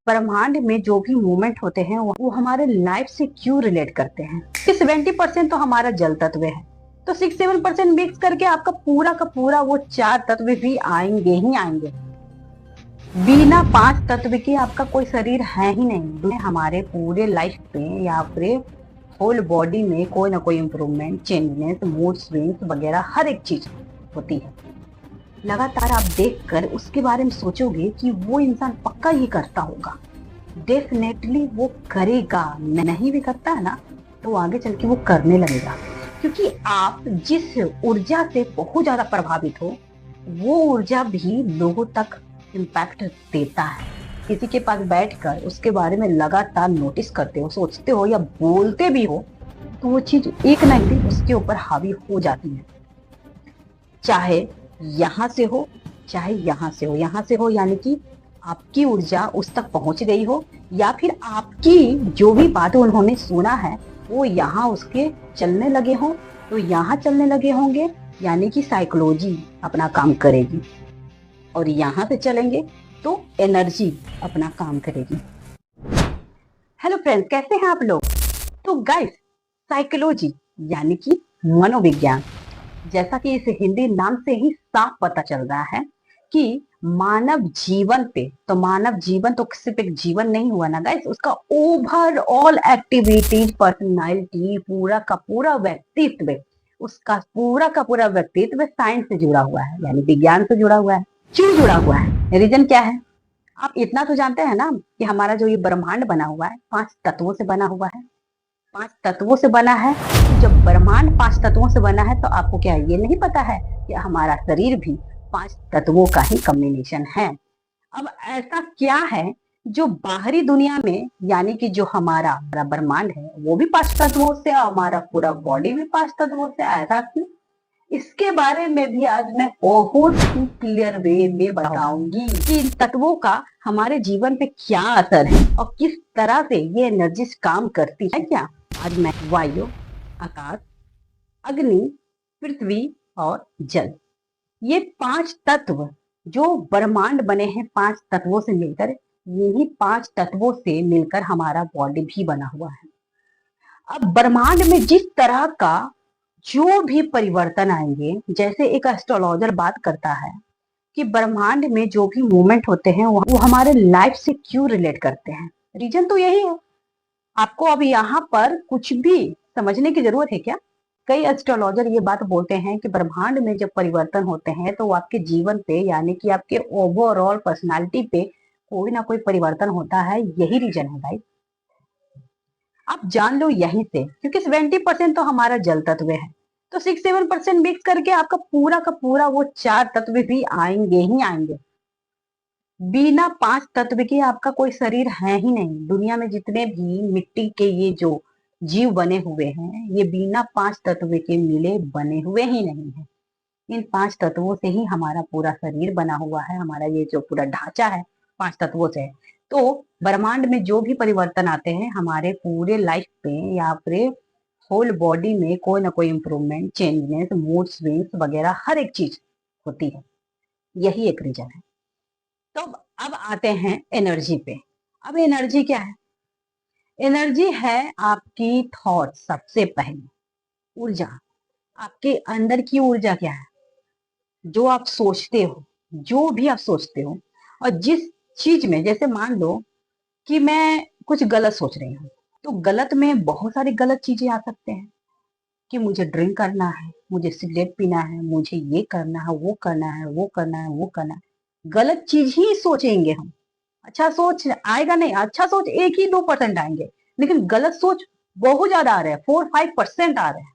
ब्रह्मांड में जो भी मूवमेंट होते हैं वो हमारे लाइफ से क्यों रिलेट करते हैं। 70% तो हमारा जल तत्व है, तो 6-7% मिक्स करके आपका पूरा का पूरा वो 4 तत्व भी आएंगे ही आएंगे। बिना 5 तत्व के आपका कोई शरीर है ही नहीं। हमारे पूरे लाइफ पे या पूरे होल बॉडी में कोई ना कोई इम्प्रूवमेंट, चेंजनेस, मूड स्विंग्स वगैरह हर एक चीज होती है। लगातार आप देखकर उसके बारे में सोचोगे कि वो इंसान पक्का ये करता होगा, डेफिनेटली वो करेगा। नहीं भी करता है ना तो आगे चल के वो करने लगेगा, क्योंकि आप जिस ऊर्जा से बहुत ज्यादा प्रभावित हो वो ऊर्जा भी लोगों तक इम्पैक्ट देता है। किसी के पास बैठकर उसके बारे में लगातार नोटिस करते हो, सोचते हो या बोलते भी हो तो वो चीज एक ना एक दिन उसके ऊपर हावी हो जाती है। चाहे यहाँ से हो चाहे यहाँ से हो, यहाँ से हो यानी कि आपकी ऊर्जा उस तक पहुंच गई हो, या फिर आपकी जो भी बातें उन्होंने सुना है वो यहाँ उसके चलने लगे हो, तो यहाँ चलने लगे होंगे यानी कि साइकोलॉजी अपना काम करेगी, और यहाँ से चलेंगे तो एनर्जी अपना काम करेगी। हेलो फ्रेंड्स, कैसे हैं आप लोग। तो गाइस, साइकोलॉजी यानी कि मनोविज्ञान, जैसा कि इस हिंदी नाम से ही साफ पता चल रहा है कि मानव जीवन पे, तो मानव जीवन तो सिर्फ एक जीवन नहीं हुआ ना गाइस, उसका ओवरऑल एक्टिविटीज, पर्सनालिटी, पूरा का पूरा व्यक्तित्व, उसका पूरा का पूरा व्यक्तित्व साइंस से जुड़ा हुआ है, यानी विज्ञान से जुड़ा हुआ है। क्यों जुड़ा हुआ है, रीजन क्या है। आप इतना तो जानते हैं ना कि हमारा जो ये ब्रह्मांड बना हुआ है 5 तत्वों से बना हुआ है। 5 तत्वों से बना है, तो जब ब्रह्मांड 5 तत्वों से बना है तो आपको क्या ये नहीं पता है कि हमारा शरीर भी 5 तत्वों का ही कॉम्बिनेशन है। अब ऐसा क्या है जो बाहरी दुनिया में, यानी कि जो हमारा ब्रह्मांड है वो भी 5 तत्वों से, हमारा पूरा बॉडी भी 5 तत्वों से, ऐसा क्यों। इसके बारे में भी आज मैं बहुत ही क्लियर वे में बताऊंगी कि इन तत्वों का हमारे जीवन पे क्या असर है और किस तरह से ये एनर्जी काम करती है। क्या आज मैं वायु, आकाश, अग्नि, पृथ्वी और जल, ये 5 तत्व जो ब्रह्मांड बने हैं 5 तत्वों से मिलकर, यही 5 तत्वों से मिलकर हमारा बॉडी भी बना हुआ है। अब ब्रह्मांड में जिस तरह का जो भी परिवर्तन आएंगे, जैसे एक एस्ट्रोलॉजर बात करता है कि ब्रह्मांड में जो भी मूवमेंट होते हैं वो हमारे लाइफ से क्यों रिलेट करते हैं, रीजन तो यही है। आपको अब यहाँ पर कुछ भी समझने की जरूरत है क्या। कई एस्ट्रोलॉजर ये बात बोलते हैं कि ब्रह्मांड में जब परिवर्तन होते हैं तो आपके जीवन पे, यानी कि आपके ओवरऑल पर्सनालिटी पे कोई ना कोई परिवर्तन होता है। यही रीजन है भाई, आप जान लो यहीं से, क्योंकि 70% तो हमारा जल तत्व है, तो 6-7% मिक्स करके आपका पूरा का पूरा वो 4 तत्व भी आएंगे ही आएंगे। बिना 5 तत्व के आपका कोई शरीर है ही नहीं। दुनिया में जितने भी मिट्टी के ये जो जीव बने हुए हैं ये बिना 5 तत्व के मिले बने हुए ही नहीं है। इन 5 तत्वों से ही हमारा पूरा शरीर बना हुआ है, हमारा ये जो पूरा ढांचा है 5 तत्वों से है। तो ब्रह्मांड में जो भी परिवर्तन आते हैं हमारे पूरे लाइफ पे या पूरे होल बॉडी में कोई ना कोई इम्प्रूवमेंट, चेंजनेस, मूड स्विंग्स वगैरह हर एक चीज होती है। यही एक रीजन है। तो अब आते हैं एनर्जी पे। अब एनर्जी क्या है। एनर्जी है आपकी थॉट, सबसे पहले ऊर्जा। आपके अंदर की ऊर्जा क्या है, जो आप सोचते हो, जो भी आप सोचते हो, और जिस चीज में, जैसे मान लो कि मैं कुछ गलत सोच रही हूँ, तो गलत में बहुत सारी गलत चीजें आ सकते हैं कि मुझे ड्रिंक करना है, मुझे सिगरेट पीना है, मुझे ये करना है, वो करना है, वो करना है, वो करना है। गलत चीज ही सोचेंगे हम। अच्छा सोच आएगा नहीं, अच्छा सोच 1 ही 2% आएंगे, लेकिन गलत सोच बहुत ज्यादा आ रहे हैं, 4-5% आ रहे हैं।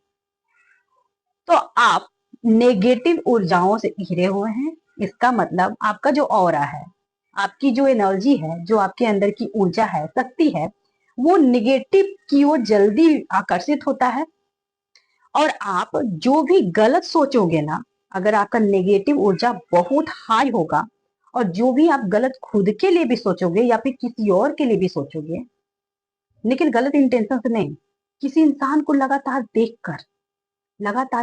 तो आप नेगेटिव ऊर्जाओं से घिरे हुए हैं। इसका मतलब आपका जो ऑरा है, आपकी जो एनर्जी है, जो आपके अंदर की ऊर्जा है, शक्ति है, वो निगेटिव की ओर जल्दी आकर्षित होता है। और आप जो भी गलत सोचोगे ना, अगर आपका नेगेटिव ऊर्जा बहुत हाई होगा, और जो भी आप गलत खुद के लिए भी सोचोगे या फिर किसी और के लिए भी सोचोगे, लेकिन गलत इंटेंशन से नहीं, किसी इंसान को लगातार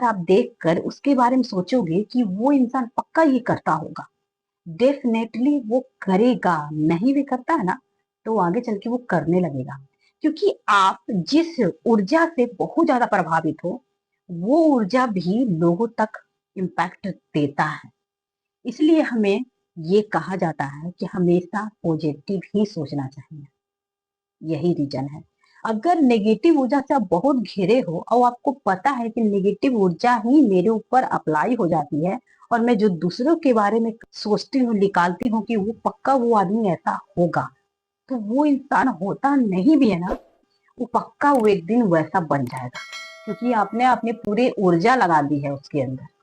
आप देखकर उसके बारे में सोचोगे कि वो इंसान पक्का ये करता होगा, डेफिनेटली वो करेगा। नहीं भी करता है ना तो आगे चल के वो करने लगेगा, क्योंकि आप जिस ऊर्जा से बहुत ज्यादा प्रभावित हो वो ऊर्जा भी लोगों तक इम्पैक्ट देता है। इसलिए हमें ये कहा जाता है कि हमेशा पॉजिटिव ही सोचना चाहिए। यही रीजन है। अगर नेगेटिव ऊर्जा से आप बहुत घिरे हो और आपको पता है कि नेगेटिव ऊर्जा ही मेरे ऊपर अप्लाई हो जाती है और मैं जो दूसरों के बारे में सोचती हूँ, निकालती हूँ कि वो पक्का वो आदमी ऐसा होगा, तो वो इंसान होता नहीं भी है ना, वो पक्का वो एक दिन वैसा बन जाएगा, क्योंकि आपने अपनी पूरी ऊर्जा लगा दी है उसके अंदर।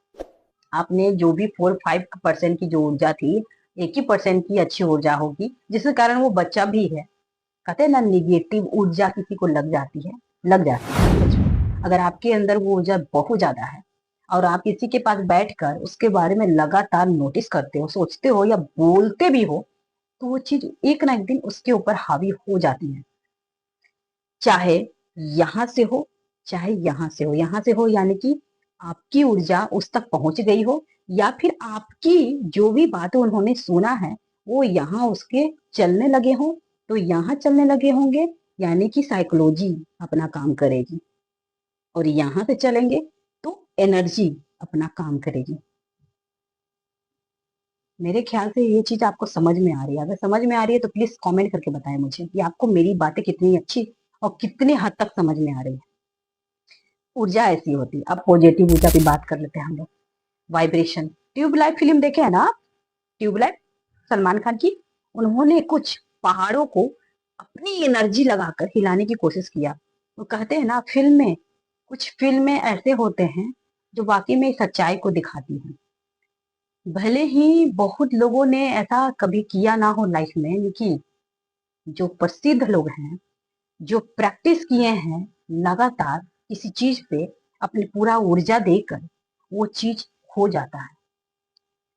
आपने जो भी 4-5% की जो ऊर्जा थी, 1% की अच्छी ऊर्जा होगी, जिसके कारण वो बच्चा भी है। कहते हैं ना, निगेटिव ऊर्जा किसी को लग जाती है, लग जाती है सच में। अगर आपके अंदर वो ऊर्जा बहुत ज्यादा है और आप किसी के पास बैठकर उसके बारे में लगातार नोटिस करते हो, सोचते हो या बोलते भी हो, तो वो चीज एक ना एक दिन उसके ऊपर हावी हो जाती है। चाहे यहाँ से हो, चाहे यहाँ से हो। यहाँ से हो यानी कि आपकी ऊर्जा उस तक पहुंच गई हो, या फिर आपकी जो भी बातें उन्होंने सुना है वो यहाँ उसके चलने लगे हो, तो यहाँ चलने लगे होंगे, यानी कि साइकोलॉजी अपना काम करेगी। और यहाँ से चलेंगे तो एनर्जी अपना काम करेगी। मेरे ख्याल से ये चीज आपको समझ में आ रही है। अगर समझ में आ रही है तो प्लीज कमेंट करके बताएं मुझे कि आपको मेरी बातें कितनी अच्छी और कितने हद तक समझ में आ रही है। ऊर्जा ऐसी होती है। अब पॉजिटिव ऊर्जा की बात कर लेते हैं हम लोग। वाइब्रेशन। ट्यूबलाइट फिल्म देखे है ना आप? ट्यूबलाइट, सलमान खान की। उन्होंने कुछ पहाड़ों को अपनी एनर्जी लगाकर हिलाने की कोशिश किया। वो कहते हैं ना, कुछ फिल्में ऐसे होते हैं जो वाकई में सच्चाई को दिखाती हैं। भले ही बहुत लोगों ने ऐसा कभी किया ना हो लाइफ में, लेकिन जो प्रसिद्ध लोग हैं, जो प्रैक्टिस किए हैं लगातार किसी चीज पे अपनी पूरा ऊर्जा देकर, वो चीज हो जाता है।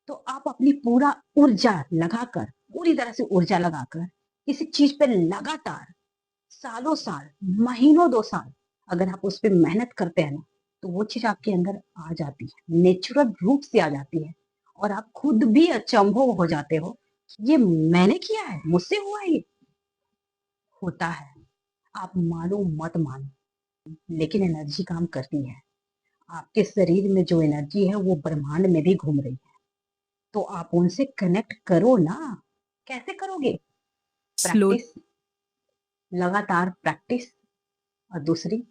तो आप अपनी पूरा ऊर्जा लगाकर, पूरी तरह से ऊर्जा लगाकर किसी चीज पे लगातार सालों साल, महीनों 2 साल अगर आप उस पर मेहनत करते हैं ना, तो वो चीज आपके अंदर आ जाती है, नेचुरल रूप से आ जाती है। और आप खुद भी अचंभव हो जाते हो, ये मैंने किया है, मुझसे हुआ है, ये होता है। आप मानो मत मानो, लेकिन एनर्जी काम करती है। आपके शरीर में जो एनर्जी है वो ब्रह्मांड में भी घूम रही है, तो आप उनसे कनेक्ट करो ना। कैसे करोगे? स्लो प्रैक्टिस, लगातार प्रैक्टिस। और दूसरी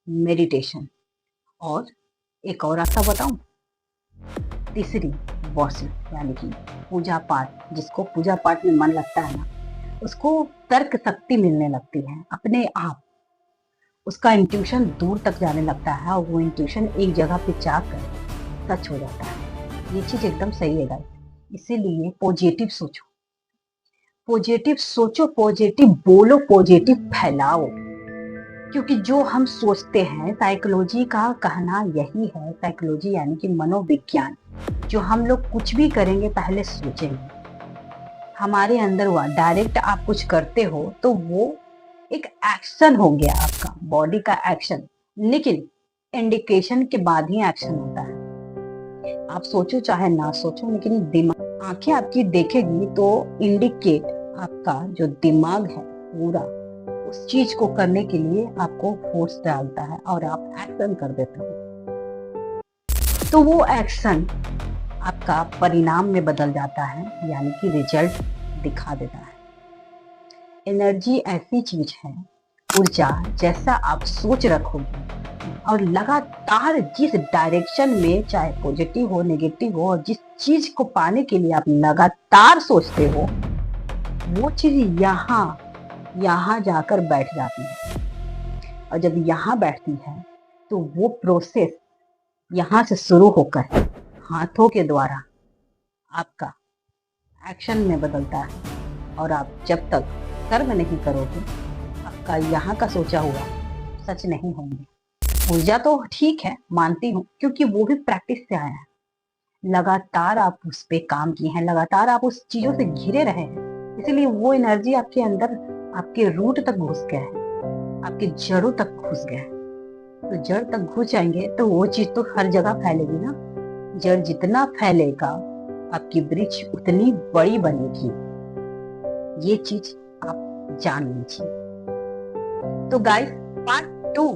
मेडिटेशन। और एक और रास्ता बताऊं, तीसरी वर्शिप, यानी कि पूजा पाठ। जिसको पूजा पाठ में मन लगता है ना, उसको तर्क शक्ति मिलने लगती है अपने आप। उसका इंट्यूशन दूर तक जाने लगता है और वो इंट्यूशन एक जगह पे जाकर सच हो जाता है। ये चीज एकदम सही है गाइस। इसीलिए पॉजिटिव सोचो, पॉजिटिव सोचो, पॉजिटिव बोलो, पॉजिटिव फैलाओ। क्योंकि जो हम सोचते हैं, साइकोलॉजी का कहना यही है, साइकोलॉजी यानी कि मनोविज्ञान, जो हम लोग कुछ भी करेंगे पहले सोचेंगे, हमारे अंदर हुआ। डायरेक्ट आप कुछ करते हो तो वो एक एक्शन हो गया, आपका बॉडी का एक्शन, लेकिन इंडिकेशन के बाद ही एक्शन होता है। आप सोचो चाहे ना सोचो, लेकिन दिमाग, आंखें आपकी देखेगी तो इंडिकेट, आपका जो दिमाग है पूरा उस चीज को करने के लिए आपको फोर्स डालता है और आप एक्शन कर देते हो। तो वो एक्शन आपका परिणाम में बदल जाता है, यानी कि रिजल्ट दिखा देता है। एनर्जी ऐसी चीज है, ऊर्जा, जैसा आप सोच रखोगे और लगातार जिस डायरेक्शन में, चाहे पॉजिटिव हो नेगेटिव हो, और जिस चीज को पाने के लिए आप लगातार सोचते हो, वो चीज यहाँ जाकर बैठ जाती है। और जब यहाँ बैठती है तो वो प्रोसेस यहाँ से शुरू होकर हाथों के द्वारा आपका एक्शन में बदलता है। और आप जब तक कर्म नहीं करोगे, आपका यहाँ का सोचा हुआ सच नहीं होंगे। ऊर्जा तो ठीक है, मानती हूँ, क्योंकि वो भी प्रैक्टिस से आया है। लगातार आप उस पे काम किए हैं, लगातार आप उस चीजों से घिरे रहे हैं, इसीलिए वो एनर्जी आपके अंदर, आपके रूट तक घुस गया है, आपकी जड़ों तक घुस गया है। तो जड़ तक घुस जाएंगे तो वो चीज तो हर जगह फैलेगी ना। जड़ जितना फैलेगा, आपकी वृक्ष उतनी बड़ी बनेगी। ये चीज आप जान लीजिए। तो गाइस, पार्ट 2,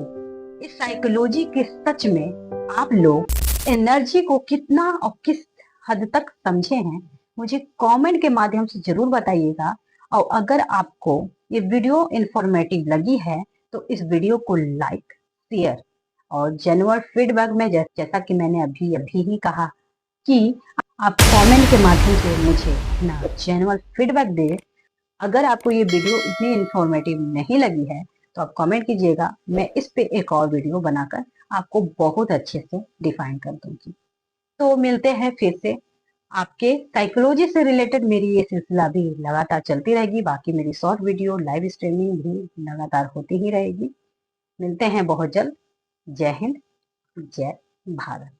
इस साइकोलॉजी के सच में आप लोग एनर्जी को कितना और किस हद तक समझे हैं, मुझे कमेंट के माध्यम से जरूर बताइएगा। और अगर आपको ये वीडियो इंफॉर्मेटिव लगी है तो इस वीडियो को लाइक, शेयर और जेन्युइन फीडबैक में, जैसा कि मैंने अभी अभी ही कहा कि आप कमेंट के माध्यम से मुझे अपना जेन्युइन फीडबैक दे। अगर आपको ये वीडियो इतनी इंफॉर्मेटिव नहीं लगी है तो आप कमेंट कीजिएगा, मैं इस पे एक और वीडियो बनाकर आपको बहुत अच्छे से डिफाइन कर दूंगी। तो मिलते हैं फिर से। आपके साइकोलॉजी से रिलेटेड मेरी ये सिलसिला भी लगातार चलती रहेगी, बाकी मेरी शॉर्ट वीडियो, लाइव स्ट्रीमिंग भी लगातार होती ही रहेगी। मिलते हैं बहुत जल्द। जय हिंद, जय भारत।